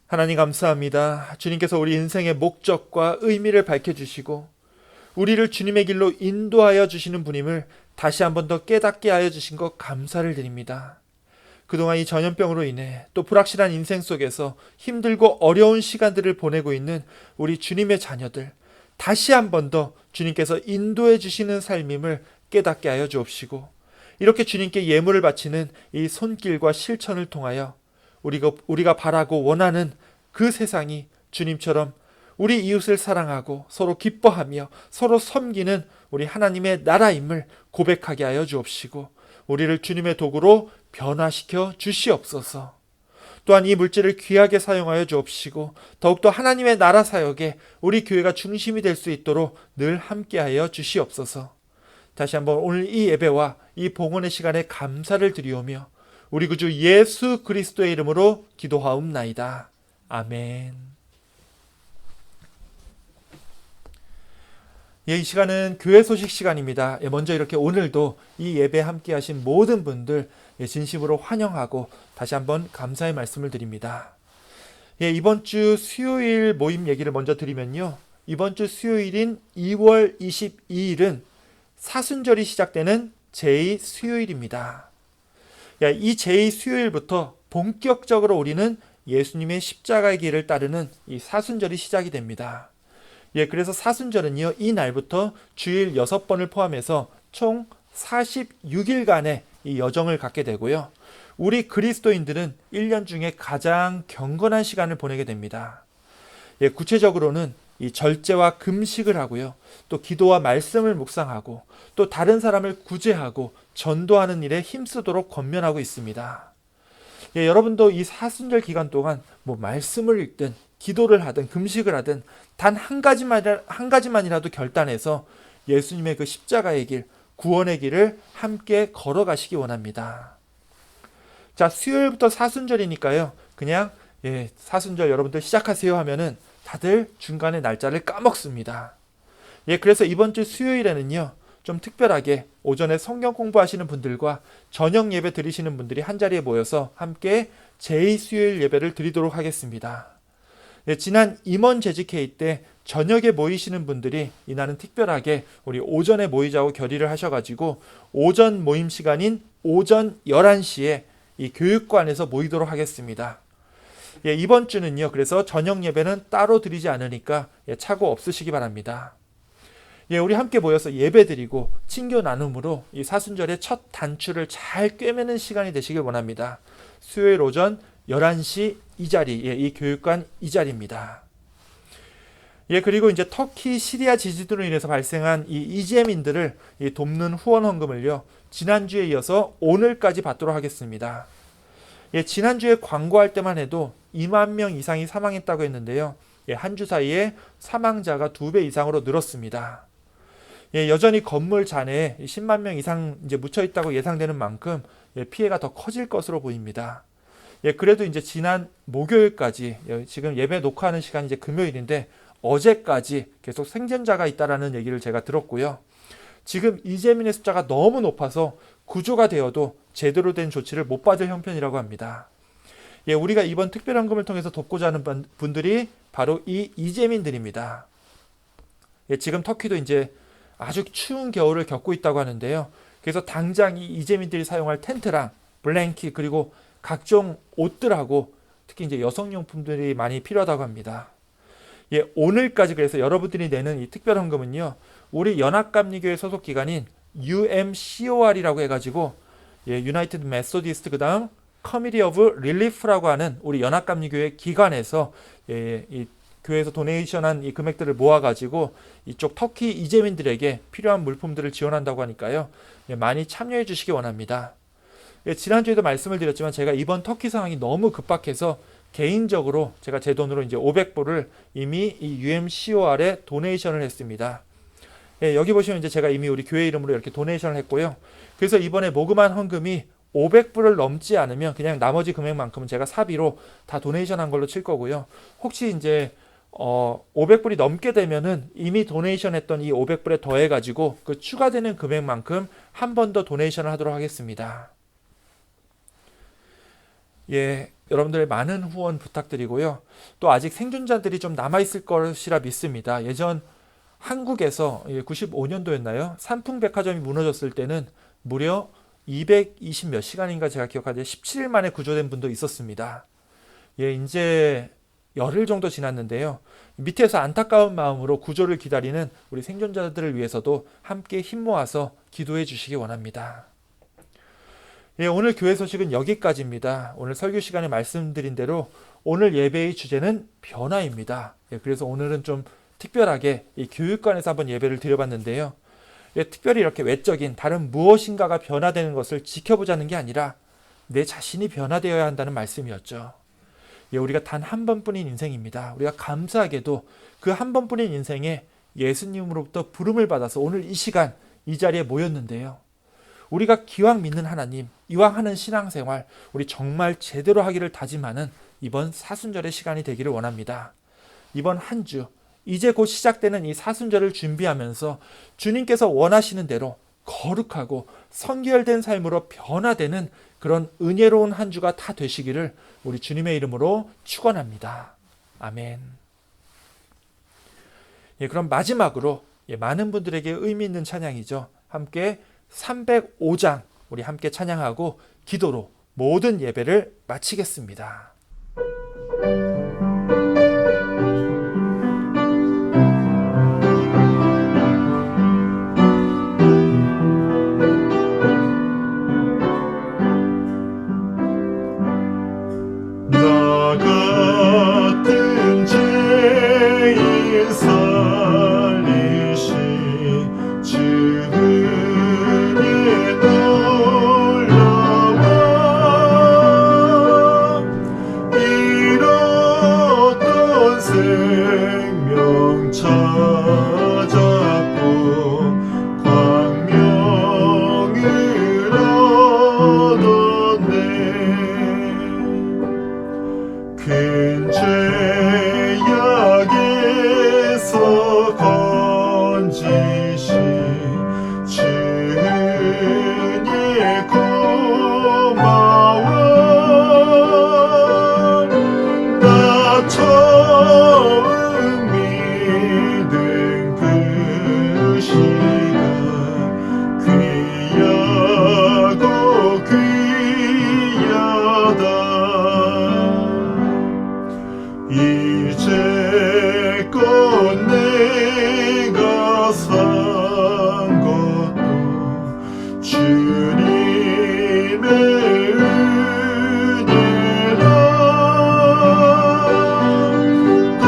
하나님 감사합니다. 주님께서 우리 인생의 목적과 의미를 밝혀주시고 우리를 주님의 길로 인도하여 주시는 분임을 다시 한 번 더 깨닫게 하여 주신 것 감사를 드립니다. 그동안 이 전염병으로 인해 또 불확실한 인생 속에서 힘들고 어려운 시간들을 보내고 있는 우리 주님의 자녀들, 다시 한 번 더 주님께서 인도해 주시는 삶임을 깨닫게 하여 주옵시고 이렇게 주님께 예물을 바치는 이 손길과 실천을 통하여 우리가 바라고 원하는 그 세상이 주님처럼 우리 이웃을 사랑하고 서로 기뻐하며 서로 섬기는 우리 하나님의 나라임을 고백하게 하여 주옵시고 우리를 주님의 도구로 변화시켜 주시옵소서. 또한 이 물질을 귀하게 사용하여 주옵시고 더욱더 하나님의 나라 사역에 우리 교회가 중심이 될 수 있도록 늘 함께하여 주시옵소서. 다시 한번 오늘 이 예배와 이 봉헌의 시간에 감사를 드리오며 우리 구주 예수 그리스도의 이름으로 기도하옵나이다. 아멘. 예, 이 시간은 교회 소식 시간입니다. 먼저 이렇게 오늘도 이 예배 함께 하신 모든 분들 진심으로 환영하고 다시 한번 감사의 말씀을 드립니다. 이번 주 수요일 모임 얘기를 먼저 드리면요. 이번 주 수요일인 2월 22일은 사순절이 시작되는 제2수요일입니다. 이 제2수요일부터 본격적으로 우리는 예수님의 십자가의 길을 따르는 이 사순절이 시작이 됩니다. 그래서 사순절은요, 이 날부터 주일 6번을 포함해서 총 46일간의 이 여정을 갖게 되고요. 우리 그리스도인들은 1년 중에 가장 경건한 시간을 보내게 됩니다. 구체적으로는 이 절제와 금식을 하고요. 또 기도와 말씀을 묵상하고 또 다른 사람을 구제하고 전도하는 일에 힘쓰도록 권면하고 있습니다. 예, 여러분도 이 사순절 기간 동안 뭐 말씀을 읽든 기도를 하든 금식을 하든 단 한 가지만이라도 결단해서 예수님의 그 십자가의 길, 구원의 길을 함께 걸어가시기 원합니다. 자, 수요일부터 사순절이니까요. 그냥 사순절 여러분들 시작하세요 하면은 다들 중간에 날짜를 까먹습니다. 예, 그래서 이번 주 수요일에는요. 좀 특별하게 오전에 성경 공부하시는 분들과 저녁 예배 드리시는 분들이 한자리에 모여서 함께 제2수요일 예배를 드리도록 하겠습니다. 예, 지난 임원 재직회의 때 저녁에 모이시는 분들이 이날은 특별하게 우리 오전에 모이자고 결의를 하셔가지고 오전 모임 시간인 오전 11시에 이 교육관에서 모이도록 하겠습니다. 예, 이번 주는요. 그래서 저녁 예배는 따로 드리지 않으니까 착오 없으시기 바랍니다. 예, 우리 함께 모여서 예배드리고 친교 나눔으로 이 사순절의 첫 단추를 잘 꿰매는 시간이 되시길 원합니다. 수요일 오전 11시 이 자리, 이 교육관 이 자리입니다. 예, 그리고 이제 터키 시리아 지진으로 인해서 발생한 이 이재민들을 돕는 후원 헌금을요. 지난주에 이어서 오늘까지 받도록 하겠습니다. 예, 지난주에 광고할 때만 해도 2만 명 이상이 사망했다고 했는데요. 예, 한 주 사이에 사망자가 2배 이상으로 늘었습니다. 예, 여전히 건물 잔해에 10만 명 이상 이제 묻혀 있다고 예상되는 만큼 피해가 더 커질 것으로 보입니다. 예, 그래도 이제 지난 목요일까지 지금 예배 녹화하는 시간이 이제 금요일인데 어제까지 계속 생존자가 있다라는 얘기를 제가 들었고요. 지금 이재민의 숫자가 너무 높아서 구조가 되어도 제대로 된 조치를 못 받을 형편이라고 합니다. 예, 우리가 이번 특별헌금을 통해서 돕고자 하는 분들이 바로 이 이재민들입니다. 예, 지금 터키도 이제 아주 추운 겨울을 겪고 있다고 하는데요. 그래서 당장 이 이재민들이 사용할 텐트랑 블랭킷 그리고 각종 옷들하고 특히 이제 여성용품들이 많이 필요하다고 합니다. 예, 오늘까지 그래서 여러분들이 내는 이 특별헌금은요. 우리 연합감리교회 소속 기관인 UMCOR이라고 해가지고 유나이티드 메소디스트 그다음 커미티 오브 릴리프라고 하는 우리 연합감리교회 기관에서 이 교회에서 도네이션한 이 금액들을 모아가지고 이쪽 터키 이재민들에게 필요한 물품들을 지원한다고 하니까요. 많이 참여해 주시기 원합니다. 지난주에도 말씀을 드렸지만 제가 이번 터키 상황이 너무 급박해서 개인적으로 제가 제 돈으로 이제 500불을 이미 이 UMCOR에 도네이션을 했습니다. 예, 여기 보시면 이제 제가 이미 우리 교회 이름으로 이렇게 도네이션을 했고요. 그래서 이번에 모금한 헌금이 500불을 넘지 않으면 그냥 나머지 금액만큼은 제가 사비로 다 도네이션 한 걸로 칠 거고요. 혹시 이제 500불이 넘게 되면은 이미 도네이션 했던 이 500불에 더해 가지고 그 추가되는 금액만큼 한 번 더 도네이션을 하도록 하겠습니다. 예, 여러분들의 많은 후원 부탁드리고요. 또 아직 생존자들이 좀 남아 있을 것이라 믿습니다. 예전 한국에서 95년도였나요? 삼풍백화점이 무너졌을 때는 무려 220 몇 시간인가 제가 기억하는데 17일 만에 구조된 분도 있었습니다. 예, 이제 열흘 정도 지났는데요. 밑에서 안타까운 마음으로 구조를 기다리는 우리 생존자들을 위해서도 함께 힘 모아서 기도해 주시기 원합니다. 예, 오늘 교회 소식은 여기까지입니다. 오늘 설교 시간에 말씀드린 대로 오늘 예배의 주제는 변화입니다. 예, 그래서 오늘은 좀 특별하게 이 교육관에서 한번 예배를 드려봤는데요. 예, 특별히 이렇게 외적인 다른 무엇인가가 변화되는 것을 지켜보자는 게 아니라 내 자신이 변화되어야 한다는 말씀이었죠. 예, 우리가 단 한 번뿐인 인생입니다. 우리가 감사하게도 그 한 번뿐인 인생에 예수님으로부터 부름을 받아서 오늘 이 시간 이 자리에 모였는데요. 우리가 기왕 믿는 하나님, 이왕 하는 신앙생활, 우리 정말 제대로 하기를 다짐하는 이번 사순절의 시간이 되기를 원합니다. 이번 한 주, 이제 곧 시작되는 이 사순절을 준비하면서 주님께서 원하시는 대로 거룩하고 성결된 삶으로 변화되는 그런 은혜로운 한 주가 다 되시기를 우리 주님의 이름으로 축원합니다. 아멘. 예, 그럼 마지막으로 많은 분들에게 의미 있는 찬양이죠. 함께 305장 우리 함께 찬양하고 기도로 모든 예배를 마치겠습니다.
나 같은 죄인 살리신 주의 놀라운 생명 찾았고 광명을 얻었네. 큰 죄악에서 건지신 주님 고마워. 나 처음 믿은 그 시간 귀하고 귀하다. 이제껏 내가 산 것도 주님의 은혜라. 또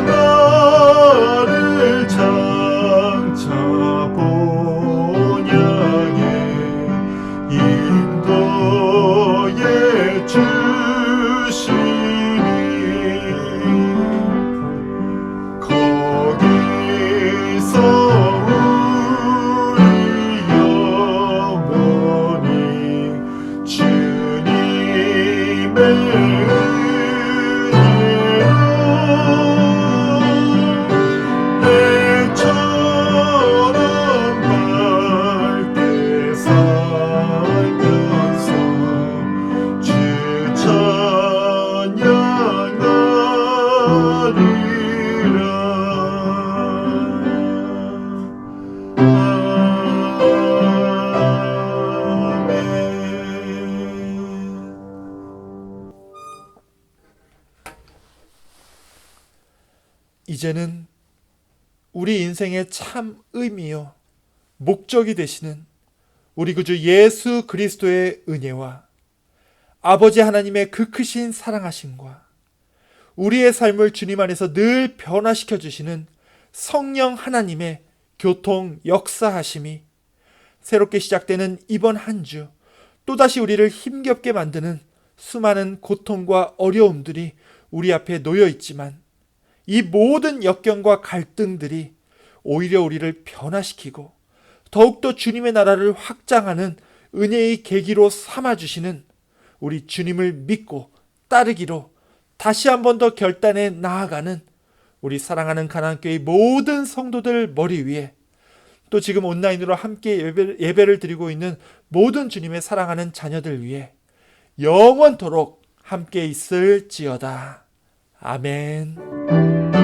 나를 장차 본향에 인도해 주시니 거기서 우리 영원히 주님의 은혜로 해처럼 밝게 살면서 주
이제는 우리 인생의 참 의미요 목적이 되시는 우리 구주 예수 그리스도의 은혜와 아버지 하나님의 그 크신 사랑하심과 우리의 삶을 주님 안에서 늘 변화시켜 주시는 성령 하나님의 교통 역사하심이 새롭게 시작되는 이번 한 주 또다시 우리를 힘겹게 만드는 수많은 고통과 어려움들이 우리 앞에 놓여 있지만 이 모든 역경과 갈등들이 오히려 우리를 변화시키고 더욱더 주님의 나라를 확장하는 은혜의 계기로 삼아주시는 우리 주님을 믿고 따르기로 다시 한 번 더 결단해 나아가는 우리 사랑하는 가나안교회 모든 성도들 머리 위에 또 지금 온라인으로 함께 예배를 드리고 있는 모든 주님의 사랑하는 자녀들 위해 영원토록 함께 있을지어다. 아멘.